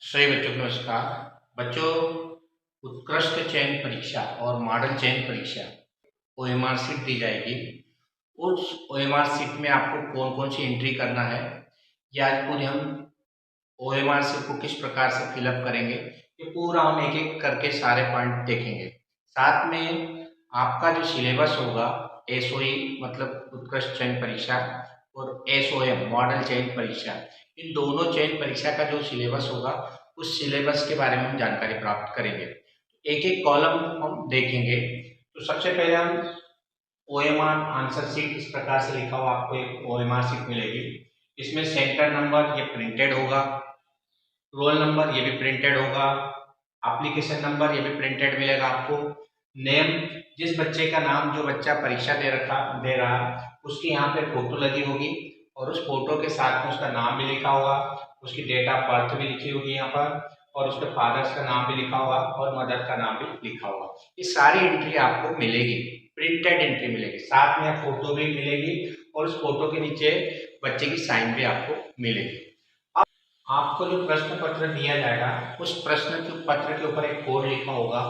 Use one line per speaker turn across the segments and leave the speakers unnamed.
सभी बच्चों को नमस्कार। बच्चों, उत्कृष्ट चयन परीक्षा और मॉडल चयन परीक्षा ओएमआर शीट दी जाएगी। उस ओएमआर शीट में आपको कौन कौन सी एंट्री करना है, ये आज पूरी हम ओएमआर शीट को किस प्रकार से फिलअप करेंगे, ये पूरा हम एक एक करके सारे पॉइंट देखेंगे। साथ में आपका जो सिलेबस होगा, एसओई मतलब उत्कृष्ट चयन परीक्षा और एसओएम मॉडल चयन परीक्षा, इन दोनों चयन परीक्षा का जो सिलेबस होगा उस सिलेबस के बारे में हम जानकारी प्राप्त करेंगे। एक एक कॉलम हम देखेंगे। तो सबसे पहले हम ओएमआर आंसर शीट इस प्रकार से लिखा हुआ आपको एक ओएमआर शीट मिलेगी। इसमें सेंटर नंबर ये प्रिंटेड होगा, रोल नंबर ये भी प्रिंटेड होगा, एप्लीकेशन नंबर ये भी प्रिंटेड मिलेगा आपको, नेम जिस बच्चे का नाम जो बच्चा परीक्षा दे रहा उसकी यहाँ पे फोटो लगी होगी और उस फोटो के साथ में उसका नाम भी लिखा होगा, उसकी डेट ऑफ बर्थ भी लिखी होगी यहाँ पर, और उसके फादर्स का नाम भी लिखा होगा और मदर का नाम भी लिखा होगा। ये सारी एंट्री आपको मिलेगी, प्रिंटेड एंट्री मिलेगी, साथ में फोटो भी मिलेगी और उस फोटो के नीचे बच्चे की साइन भी आपको मिलेगी। आपको जो प्रश्न पत्र दिया जाएगा उस प्रश्न के पत्र के ऊपर एक कोड लिखा होगा,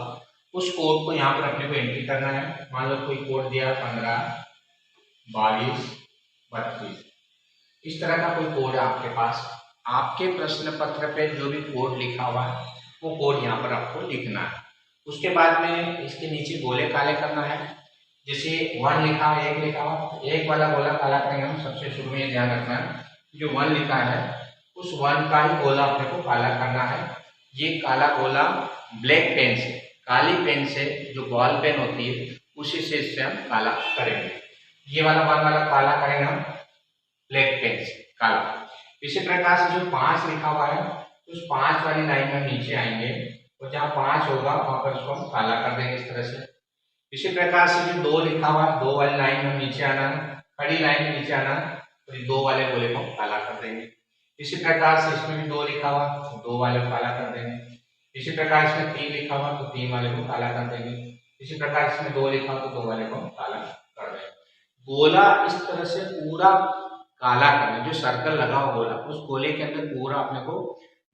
उस कोड को यहाँ पर अपने को एंट्री करना है। मान लो कोई कोड दिया 15, 22, 32, इस तरह का कोई कोड है आपके पास। आपके प्रश्न पत्र पे जो भी कोड लिखा हुआ है वो कोड यहाँ पर आपको लिखना है। उसके बाद में इसके नीचे गोले काले करना है। जैसे 1 लिखा है, 1 लिखा हुआ, एक वाला गोला काला करेंगे हम। सबसे शुरू में ध्यान रखना है, जो 1 लिखा है उस 1 का ही गोला अपने को काला करना है। ये काला गोला ब्लैक पेन से, काली पेन से, जो बॉल पेन होती है उसी से इससे हम काला करेंगे। ये वाला 1 वाला काला करेंगे हम ब्लैक पेन से काला। इसी प्रकार से जो 5 लिखा हुआ है उस 5 वाली लाइन में नीचे आएंगे और जहाँ 5 होगा वहां पर उसको हम काला कर देंगे इस तरह से। इसी प्रकार से जो 2 लिखा हुआ है 2 वाली लाइन में नीचे आना है, खड़ी लाइन में नीचे आना है और ये 2 वाले गोले को काला कर देंगे। इसी प्रकार से इसमें भी 2 लिखा हुआ तो 2 वाले को काला कर देंगे। इसी प्रकार इसमें 3 लिखा हुआ तो 3 वाले को काला कर देंगे। इसी प्रकार इसमें 2 लिखा हुआ तो 2 वाले को काला कर देंगे। गोला इस तरह से पूरा काला करना, जो सर्कल लगा हुआ गोला उस गोले के अंदर पूरा अपने को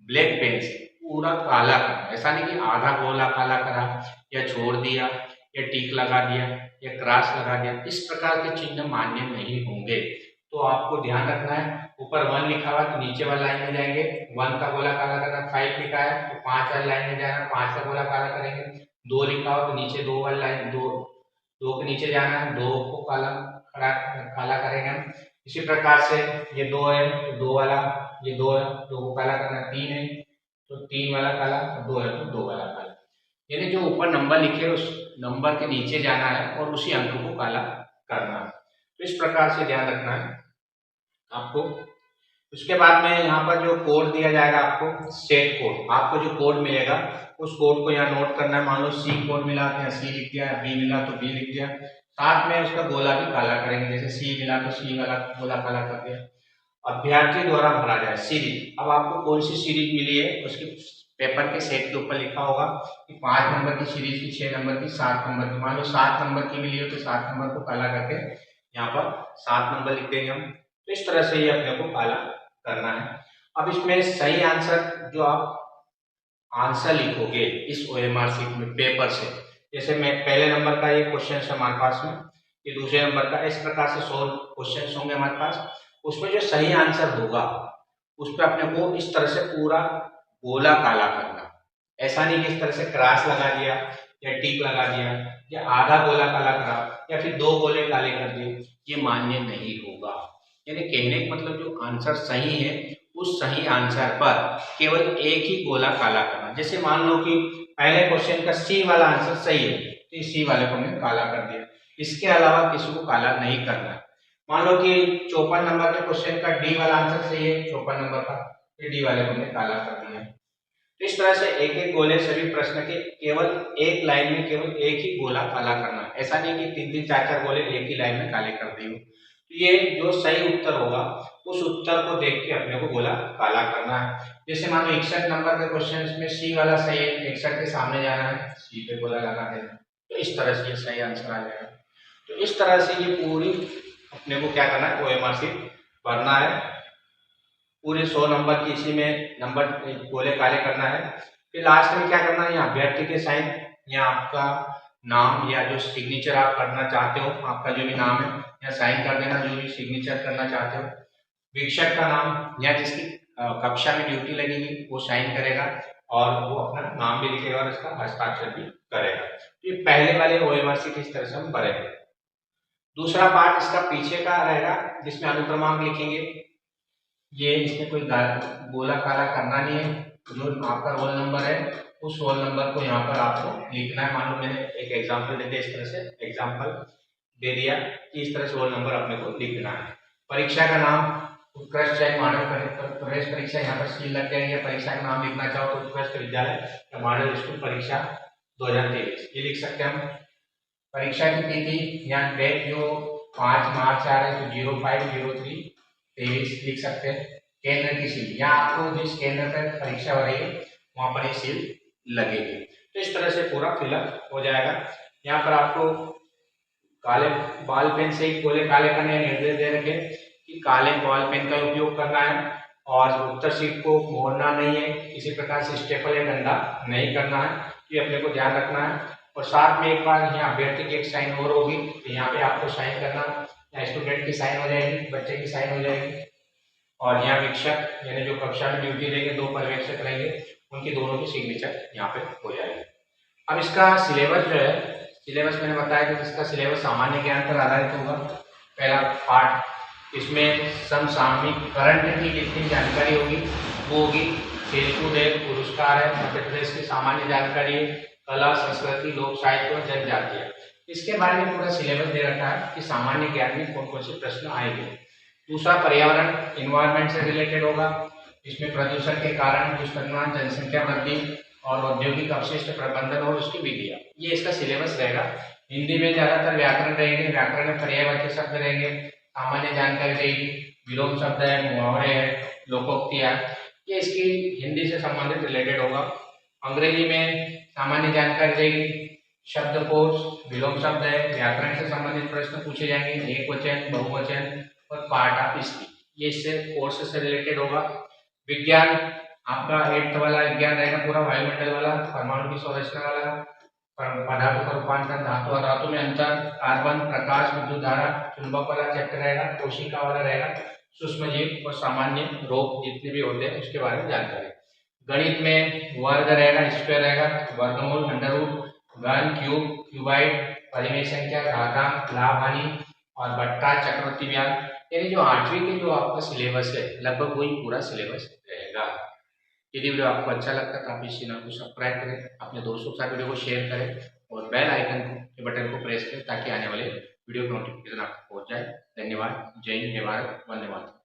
ब्लैक पेन से पूरा काला करना। ऐसा नहीं कि आधा गोला काला करा या छोड़ दिया या टिक लगा दिया या क्रॉस लगा दिया, इस प्रकार के चिन्ह मान्य नहीं होंगे। तो आपको ध्यान रखना है, ऊपर 1 लिखा हुआ तो नीचे वाली लाइन में जाएंगे, 1 का गोला काला करना। 5 लिखा है तो 5 वाली लाइन में जाना, 5 का गोला काला करेंगे। 2 लिखा हो तो नीचे 2 वाली लाइन, 2 के नीचे जाना है, 2 को काला करेंगे हम। इसी प्रकार से ये 2 है तो 2 वाला, ये 2 है 2 को काला करना। 3 है तो 3 वाला काला, 2 है तो 2 वाला काला। यानी जो ऊपर नंबर लिखे उस नंबर के नीचे जाना है और उसी अंक को काला करना है। तो इस प्रकार से ध्यान रखना है आपको। उसके बाद में यहाँ पर जो कोड दिया जाएगा आपको, सेट कोड, आपको जो कोड मिलेगा उस कोड को यहाँ नोट करना है। मान लो सी कोड मिला तो यहाँ सी लिख दिया, बी मिला तो बी लिख दिया, साथ में उसका गोला भी काला करेंगे। जैसे सी मिला तो सी वाला गोला काला कर दिया। अभ्यर्थी द्वारा भरा जाए सीरीज, अब आपको कौन सी सीरीज मिली है उसके पेपर के सेट के ऊपर लिखा होगा कि 5 नंबर की सीरीज की, 6 नंबर की, 7 नंबर की। मान लो 7 नंबर की मिली हो तो 7 नंबर को काला करके यहाँ पर 7 नंबर लिख देंगे हम। तो इस तरह से ये अपने को काला करना है। अब इसमें सही आंसर जो आप आंसर लिखोगे इस ओएमआर शीट में पेपर से, जैसे मैं पहले नंबर का ये क्वेश्चन है हमारे पास में, ये दूसरे नंबर का, इस प्रकार से 100 क्वेश्चन होंगे हमारे पास। उसमें जो सही आंसर होगा उस पर अपने को इस तरह से पूरा गोला काला करना। ऐसा नहीं कि इस तरह से क्रॉस लगा दिया या टिक लगा दिया या आधा गोला काला करा या फिर 2 गोले काले कर दिए, ये मान्य नहीं होगा। यानी कहने का मतलब जो आंसर सही है उस सही आंसर पर केवल एक ही गोला काला करना। जैसे मान लो कि पहले क्वेश्चन का सी वाला आंसर सही है तो सी वाले को हमने काला कर दिया, इसके अलावा किसी को काला नहीं करना। मान लो कि 54 नंबर के क्वेश्चन का डी वाला आंसर सही है, 54 नंबर का, तो डी वाले को हमने काला कर दिया। तो इस तरह से एक एक गोले सभी प्रश्न के केवल एक लाइन में केवल एक ही गोला काला करना। ऐसा नहीं कि 3-3, 4-4 गोले एक ही लाइन में काले कर दिए। तो ये जो सही उत्तर होगा उस उत्तर को देख के अपने को गोला काला करना है। जैसे मान लो 61 नंबर के क्वेश्चन में सी वाला सही है, 61 के सामने जाना है, सी पे गोला लगा देना। तो इस तरह से ये सही आंसर आ जाएगा। तो इस तरह से ये पूरी अपने को क्या करना है, ओएमआर शीट भरना है। पूरे 100 नंबर की इसी में नंबर गोले काले करना है। फिर लास्ट में क्या करना है, यहाँ अभ्यर्थी के साइन, यहाँ आपका नाम या जो सिग्नेचर आप करना चाहते हो, आपका जो भी नाम है यहाँ साइन कर देना, जो भी सिग्नेचर करना चाहते हो। शिक्षक का नाम या जिसकी कक्षा में ड्यूटी लगेगी वो साइन करेगा और वो अपना नाम भी लिखेगा और इसका हस्ताक्षर भी करेगा। तो ये पहले वाले OMR शीट इस तरह से हम भरेंगे। दूसरा पार्ट इसका पीछे का रहेगा जिसमें अनुक्रमांक लिखेंगे। ये इसमें कोई गोला काला करना नहीं है, जो आपका रोल नंबर है उस रोल नंबर को यहाँ पर आपको लिखना है। मान लो मैंने एक एग्जाम्पल दे दिया, इस तरह से एग्जाम्पल दे दिया कि इस तरह से रोल नंबर अपने को लिखना है। परीक्षा का नाम उत्कृष्ट चयन मानव प्रवेश परीक्षा, यहाँ पर सील लग जाएंगे। परीक्षा का नाम लिखना चाहो तो उत्कृष्ट विद्यालय या मॉडल स्कूल परीक्षा 2023 ये लिख सकते हैं हम। परीक्षा की तिथि यहाँ डेट जो 5 मार्च आ रहा है तो 05/03/23 लिख सकते हैं। केंद्र की सील, यहाँ आपको जिस केंद्र पर परीक्षा हो रही है वहां पर ये सील लगेगी। तो इस तरह से पूरा फिलअप हो जाएगा। यहाँ पर आपको काले बॉल पेन से गोले काले करने निर्देश दे रखे कि काले बॉल पेन का उपयोग करना है और उत्तर शीट को मोड़ना नहीं है, किसी प्रकार से स्टेपल या डंडा नहीं करना है, ये अपने को ध्यान रखना है। और साथ में एक बार यहाँ अभ्यर्थी की एक साइन और होगी तो यहाँ पे आपको साइन करना, यहाँ स्टूडेंट की साइन हो जाएगी, बच्चे की साइन हो जाएगी और यहाँ शिक्षक यानी जो कक्षा में ड्यूटी देंगे 2 पर्यवेक्षक रहेंगे उनकी दोनों की सिग्नेचर यहाँ पे हो जाएगी। अब इसका सिलेबस जो है, सिलेबस मैंने बताया कि इसका सिलेबस सामान्य ज्ञान पर आधारित होगा। पहला पार्ट इसमें समसामयिक करंट की जितनी जानकारी होगी वो होगी। खेलकूद है, पुरस्कार है, मध्य प्रदेश की सामान्य जानकारी है, कला संस्कृति लोक साहित्य और जनजाति है। इसके बारे में पूरा सिलेबस दे रखा है कि सामान्य ज्ञान में कौन कौन से प्रश्न आएंगे। दूसरा पर्यावरण इन्वायरमेंट से रिलेटेड होगा, इसमें प्रदूषण के कारण दुष्परिणाम, जनसंख्या वृद्धि और औद्योगिक अपशिष्ट प्रबंधन और उसकी विधियाँ, ये इसका सिलेबस रहेगा। हिंदी में ज्यादातर व्याकरण रहेंगे, व्याकरण में पर्यायवाची शब्द रहेंगे, सामान्य जानकारी रहेगी, विलोम शब्द है, मुहावरे है, लोकोक्तियाँ, ये इसकी हिंदी से संबंधित रिलेटेड होगा। अंग्रेजी में सामान्य जानकारी रहेगी, शब्दकोश, विलोम शब्द है, व्याकरण से संबंधित प्रश्न पूछे जाएंगे, एक वचन, बहुवचन और पार्ट ऑफ स्पीच, ये इससे कोर्स से रिलेटेड होगा। विज्ञान आपका 8th वाला विज्ञान रहेगा पूरा, वायुमंडल वाला, परमाणु की संरचना वाला, पदार्थों का रूपांतरण, धातु और धातु में अंतर, कार्बन, प्रकाश, विद्युत धारा, चुंबक वाला चैप्टर रहेगा, कोशिका वाला रहेगा, सूक्ष्म जीव और सामान्य रोग जितने भी होते हैं उसके बारे में जानकारी। गणित में वर्ग रहेगा, स्क्वायर रहेगा, वर्गमूल, अंडर रूट, घन, क्यूब, क्यूबाइड, परिमेय संख्या, घातांक, लाभ हानि और बट्टा, चक्रवृद्धि ब्याज, यानी जो 8वीं के जो आपका सिलेबस है लगभग वही पूरा सिलेबस रहेगा। यदि वीडियो आपको अच्छा लगता है तो आप इस चैनल को सब्सक्राइब करें, अपने दोस्तों के साथ वीडियो को शेयर करें और बेल आइकन के बटन को प्रेस करें ताकि आने वाले वीडियो का नोटिफिकेशन आपको पहुंच जाए। धन्यवाद। जय हिंद, जय भारत, वंदे मातरम।